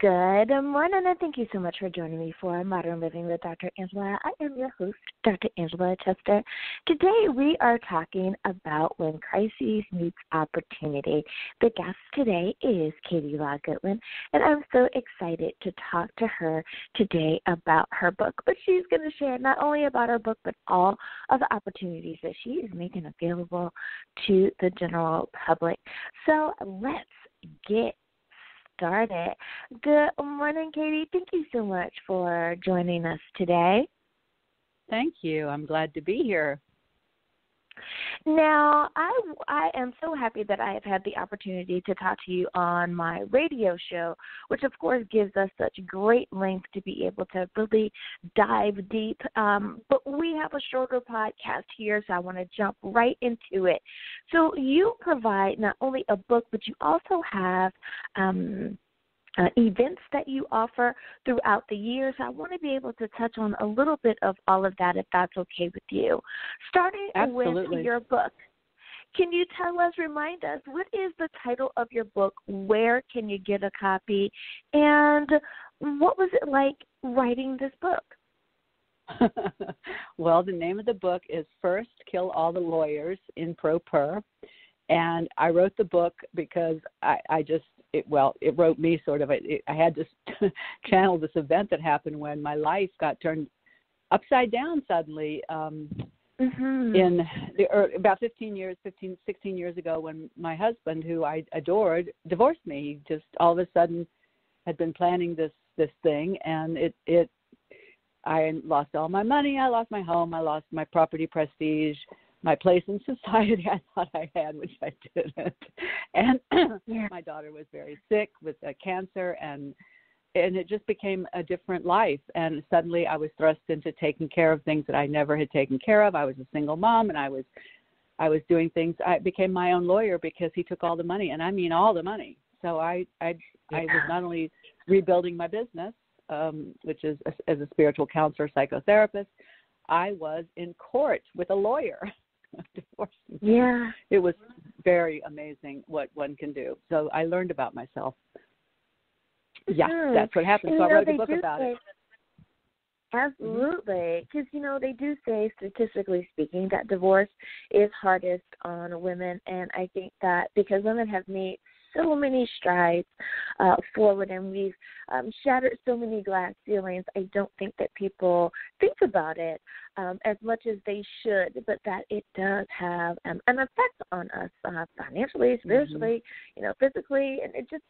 Good morning, and thank you so much for joining me for Modern Living with Dr. Angela. I am your host, Dr. Angela Chester. Today we are talking about when crises meets opportunity. The guest today is Katie Law Goodwin, and I'm so excited to talk to her today about her book. But she's going to share not only about her book, but all of the opportunities that she is making available to the general public. So let's get started. Good morning, Katie. Thank you so much for joining us today. Thank you. I'm glad to be here. Now, I am so happy that I have had the opportunity to talk to you on my radio show, which, of course, gives us such great length to be able to really dive deep. But we have a shorter podcast here, so I want to jump right into it. So you provide not only a book, but you also have events that you offer throughout the year. So I want to be able to touch on a little bit of all of that, if that's okay with you. Starting Absolutely. with your book, can you remind us, what is the title of your book? Where can you get a copy? And what was it like writing this book? Well, the name of the book is First Kill All the Lawyers in Pro Per. And I wrote the book because it wrote me sort of. I had to channel this event that happened when my life got turned upside down suddenly in about 16 years ago, when my husband, who I adored, divorced me. He just all of a sudden had been planning this thing, and I lost all my money. I lost my home. I lost my property prestige, my place in society I thought I had, which I didn't. And my daughter was very sick with cancer, and it just became a different life. And suddenly I was thrust into taking care of things that I never had taken care of. I was a single mom, and I was doing things. I became my own lawyer because he took all the money, and I mean all the money. So I was not only rebuilding my business, which is as a spiritual counselor, psychotherapist, I was in court with a lawyer. Divorcing. Yeah. It was very amazing what one can do. So I learned about myself. Yeah, that's what happened. So I wrote a book about it. Absolutely. Because, they do say, statistically speaking, that divorce is hardest on women. And I think that because women have made so many strides forward, and we've shattered so many glass ceilings, I don't think that people think about it as much as they should, but that it does have an effect on us financially, spiritually, physically, and it just,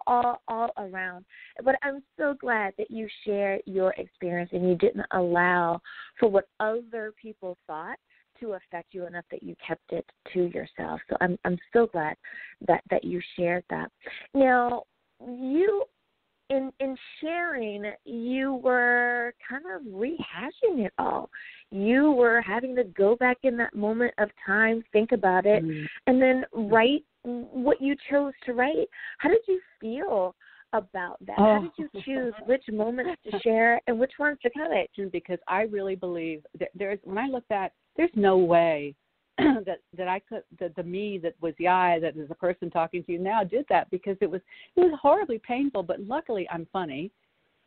all around. But I'm so glad that you shared your experience and you didn't allow for what other people thought to affect you enough that you kept it to yourself. So I'm so glad that you shared that. Now, you in sharing, you were kind of rehashing it all. You were having to go back in that moment of time, think about it, and then write what you chose to write. How did you feel about that? How did you choose which moments to share and which ones to cut it? Because I really believe that when I look back, there's no way that I could, the me that was that is the person talking to you now, did that, because it was horribly painful. But luckily, I'm funny.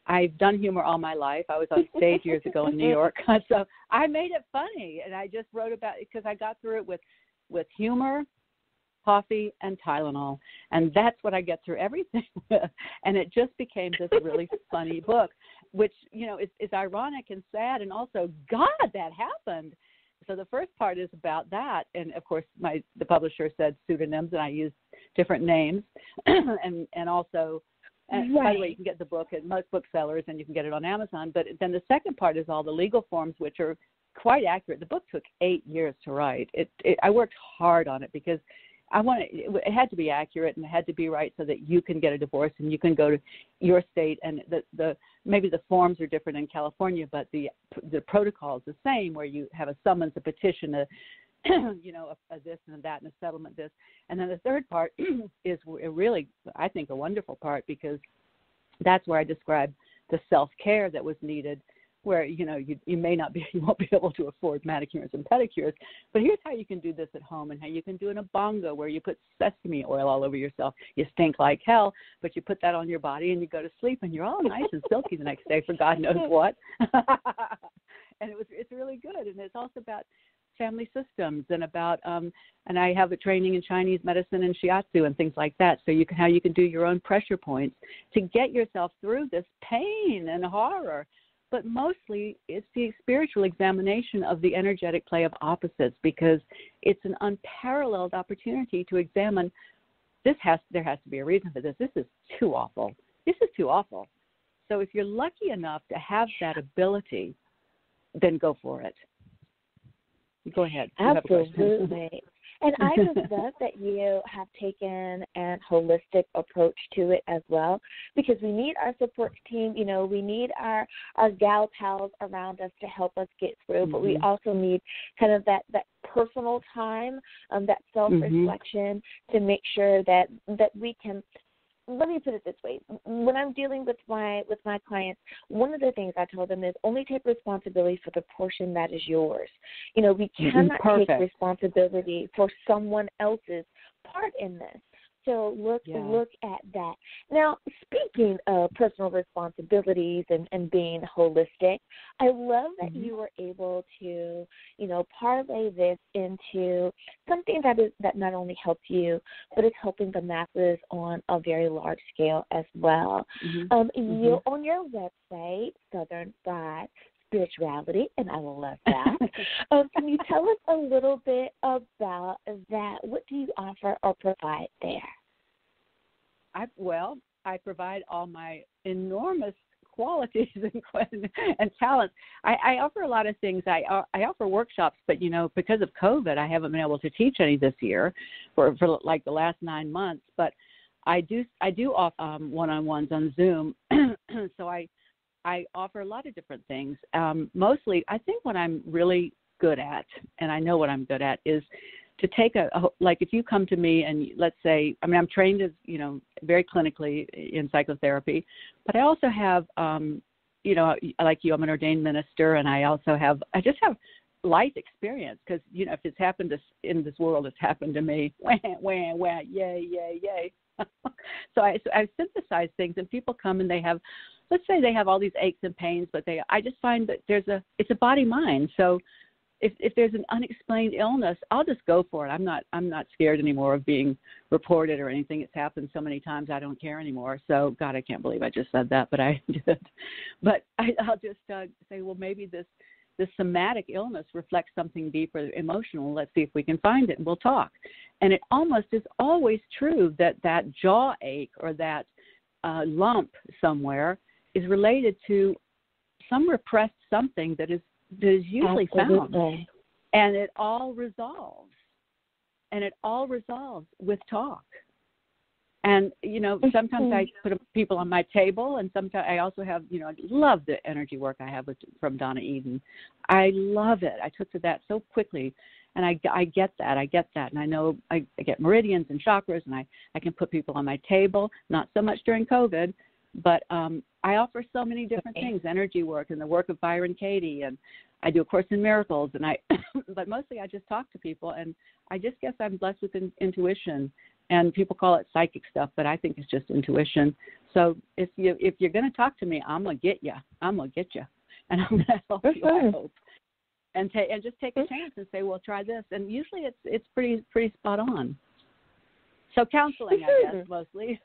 I've done humor all my life. I was on stage years ago in New York, so I made it funny, and I just wrote about it because I got through it with humor, coffee, and Tylenol, and that's what I get through everything with. And it just became this really funny book, which is ironic and sad, and also, God, that happened. So the first part is about that, and of course the publisher said pseudonyms, and I used different names, and also, and by the way, you can get the book at most booksellers, and you can get it on Amazon. But then the second part is all the legal forms, which are quite accurate. The book took 8 years to write. I worked hard on it because it had to be accurate, and it had to be right so that you can get a divorce and you can go to your state, and maybe the forms are different in California, but the protocol is the same, where you have a summons, a petition, a this and that, and a settlement this. And then the third part is really, I think, a wonderful part, because that's where I describe the self-care that was needed where, you may not be, you won't be able to afford manicures and pedicures, but here's how you can do this at home and how you can do an abongo where you put sesame oil all over yourself. You stink like hell, but you put that on your body and you go to sleep and you're all nice and silky the next day for God knows what. And it's really good. And it's also about family systems and about, and I have a training in Chinese medicine and shiatsu and things like that. So how you can do your own pressure points to get yourself through this pain and horror. But mostly it's the spiritual examination of the energetic play of opposites, because it's an unparalleled opportunity to examine there has to be a reason for this. This is too awful. This is too awful. So if you're lucky enough to have that ability, then go for it. Go ahead. Absolutely. And I just love that you have taken a holistic approach to it as well, because we need our support team. We need our gal pals around us to help us get through, but we also need kind of that personal time, that self-reflection to make sure that we can. Let me put it this way. When I'm dealing with my clients, one of the things I tell them is only take responsibility for the portion that is yours. We cannot take responsibility for someone else's part in this. So look at that. Now, speaking of personal responsibilities and being holistic, I love that you were able to, parlay this into something that not only helps you, but is helping the masses on a very large scale as well. You're on your website, Southern by Spirituality, and I love that. Can you tell us a little bit about that? What do you offer or provide there? I provide all my enormous qualities and talents. I offer a lot of things. I offer workshops, but because of COVID, I haven't been able to teach any this year for like the last 9 months. But I do offer one-on-ones on Zoom. So I offer a lot of different things. Mostly, I think what I'm really good at, and I know what I'm good at, is to take if you come to me and let's say, I'm trained as, very clinically in psychotherapy, but I also have, like you, I'm an ordained minister, and I just have life experience, because, if it's happened in this world, it's happened to me. Wah, wah, wah, yay, yay, yay. So I synthesize things, and people come and let's say they have all these aches and pains, but I just find that it's a body-mind. So if there's an unexplained illness, I'll just go for it. I'm not scared anymore of being reported or anything. It's happened so many times, I don't care anymore. So, God, I can't believe I just said that, but I did. But I'll just say, well, maybe this somatic illness reflects something deeper, emotional. Let's see if we can find it, and we'll talk. And it almost is always true that jaw ache or that lump somewhere is related to some repressed something that is usually found, and it all resolves with talk. And sometimes I put people on my table, and sometimes I also have, I love the energy work I have from Donna Eden. I love it. I took to that so quickly, and I get that, and I know I get meridians and chakras, and I can put people on my table. Not so much during COVID, but I offer so many different things, energy work and the work of Byron Katie, and I do a Course in Miracles, and but mostly I just talk to people, and I just guess I'm blessed with intuition, and people call it psychic stuff, but I think it's just intuition. So if you're going to talk to me, I'm going to get you, and I'm going to help you, I hope. And just take a chance and say, well, try this, and usually it's pretty spot on. So counseling, I guess, mostly.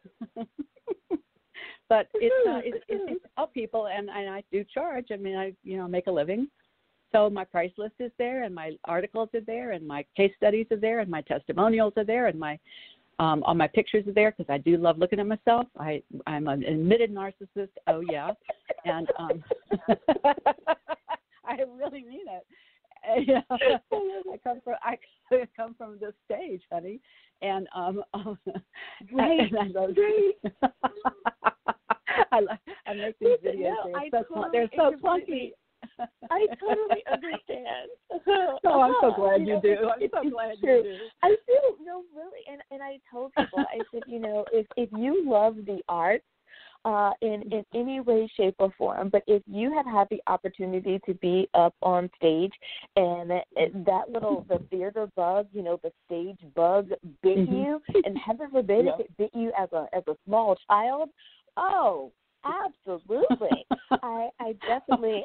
But it's help people, and I do charge. I make a living. So my price list is there, and my articles are there, and my case studies are there, and my testimonials are there, and my all my pictures are there, because I do love looking at myself. I'm an admitted narcissist. Oh yeah, and I really mean it. I come from this stage, honey, and right. I make these videos. They're so clunky. I totally understand. Oh, I'm so glad you do. I'm so glad you do. I do. No, really. And I told people, I said, if you love the arts, in any way, shape, or form. But if you have had the opportunity to be up on stage and the theater bug, the stage bug bit you, and heaven forbid if it bit you as a small child, oh, absolutely. I definitely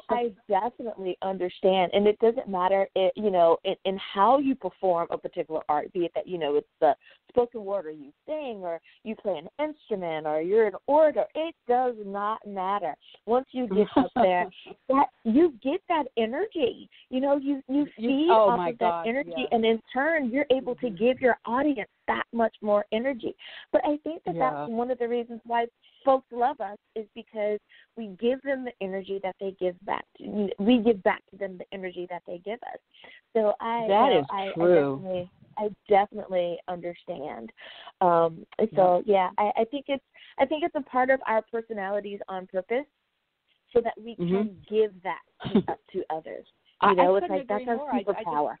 understand. And it doesn't matter, in how you perform a particular art, be it that, it's the spoken word, or you sing, or you play an instrument, or you're an orator. It does not matter. Once you get up there, that you get that energy. You feed off of that energy, and in turn, you're able to give your audience that much more energy. But I think that's one of the reasons why folks love us, is because we give them the energy that they give back. We give back to them the energy that they give us. So That is true. I definitely understand. I think it's a part of our personalities on purpose, so that we can give that to others. It's like that's our superpower.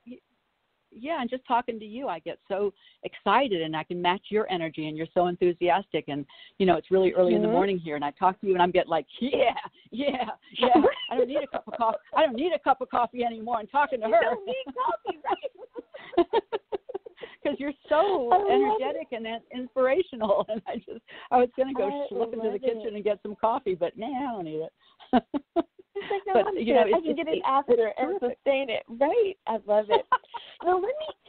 And just talking to you, I get so excited, and I can match your energy, and you're so enthusiastic, and it's really early in the morning here, and I talk to you, and I'm getting like, I don't need a cup of coffee. I don't need a cup of coffee anymore. I'm talking to her. You don't need coffee, right? Because you're so energetic and inspirational, and I was going to go slip into the kitchen and get some coffee, but I don't need it. It's like, no, I can get it after and sustain it. Right. I love it. Now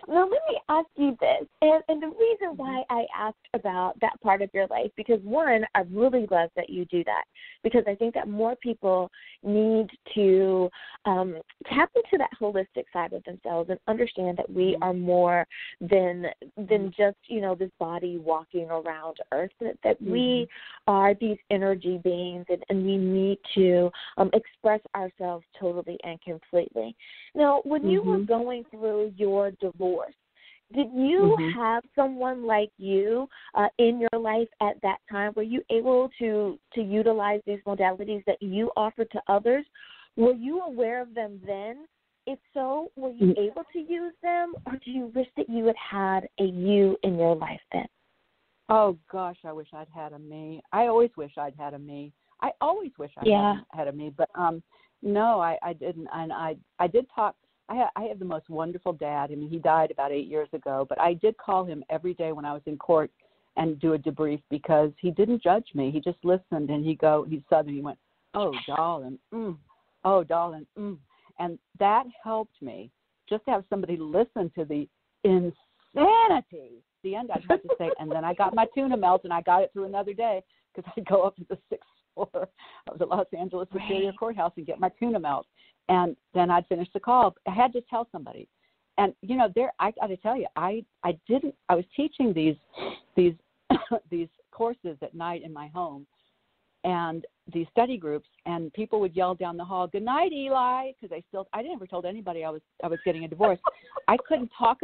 let me ask you this. And the reason why I asked about that part of your life, because one, I really love that you do that, because I think that more people need to tap into that holistic side of themselves and understand that we are more than just, this body walking around Earth, that we are these energy beings, and we need to express ourselves totally and completely. Now, when you were going through your divorce, did you have someone like you in your life at that time? Were you able to utilize these modalities that you offered to others? Were you aware of them then? If so, were you able to use them, or do you wish that you had a you in your life then? Oh, gosh, I wish I'd had a me. I always wish I'd had a me. I always wish I had a me, but no, I didn't. And I did talk. I have the most wonderful dad. I mean, he died about 8 years ago, but I did call him every day when I was in court and do a debrief, because he didn't judge me. He just listened, and he's Southern. He went, "Oh, darling, oh, darling, and that helped me, just to have somebody listen to the insanity. The end, I'd have to say, and then I got my tuna melt, and I got it through another day, because I'd go up to the 6th floor of the Los Angeles Superior Courthouse and get my tuna melt, and then I'd finish the call. I had to tell somebody, and I got to tell you, I was teaching these these courses at night in my home, and these study groups, and people would yell down the hall, "Good night, Eli," because I never told anybody I was getting a divorce. I couldn't start,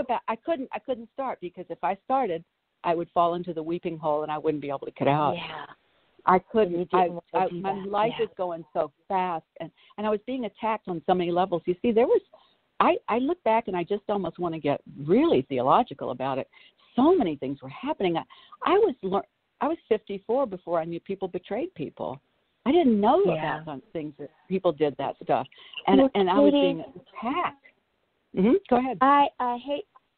because if I started, I would fall into the weeping hole, and I wouldn't be able to get out. Yeah. I couldn't. My life is going so fast, and I was being attacked on so many levels. You see, I look back, and I just almost want to get really theological about it. So many things were happening. I was 54 before I knew people betrayed people. I didn't know about some things that people did that stuff, and I was being attacked. Go ahead.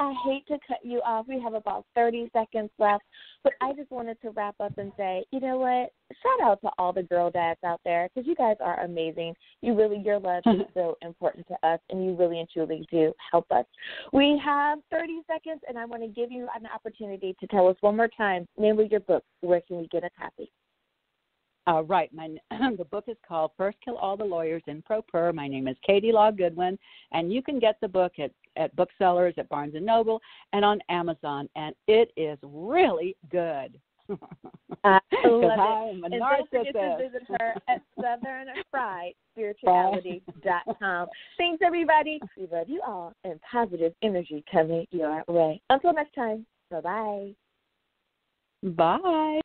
I hate to cut you off. We have about 30 seconds left, but I just wanted to wrap up and say, you know what? Shout out to all the girl dads out there, because you guys are amazing. Your love is so important to us, and you really and truly do help us. We have 30 seconds, and I want to give you an opportunity to tell us one more time, name of your book. Where can we get a copy? Right. The book is called First Kill All the Lawyers in Pro Per. My name is Katie Law Goodwin, and you can get the book at booksellers, at Barnes & Noble, and on Amazon, and it is really good. I love it. I'm a and don't forget to visit her at southernfriedspirituality.com. Thanks, everybody. We love you all, and positive energy coming your way. Until next time, bye-bye. Bye.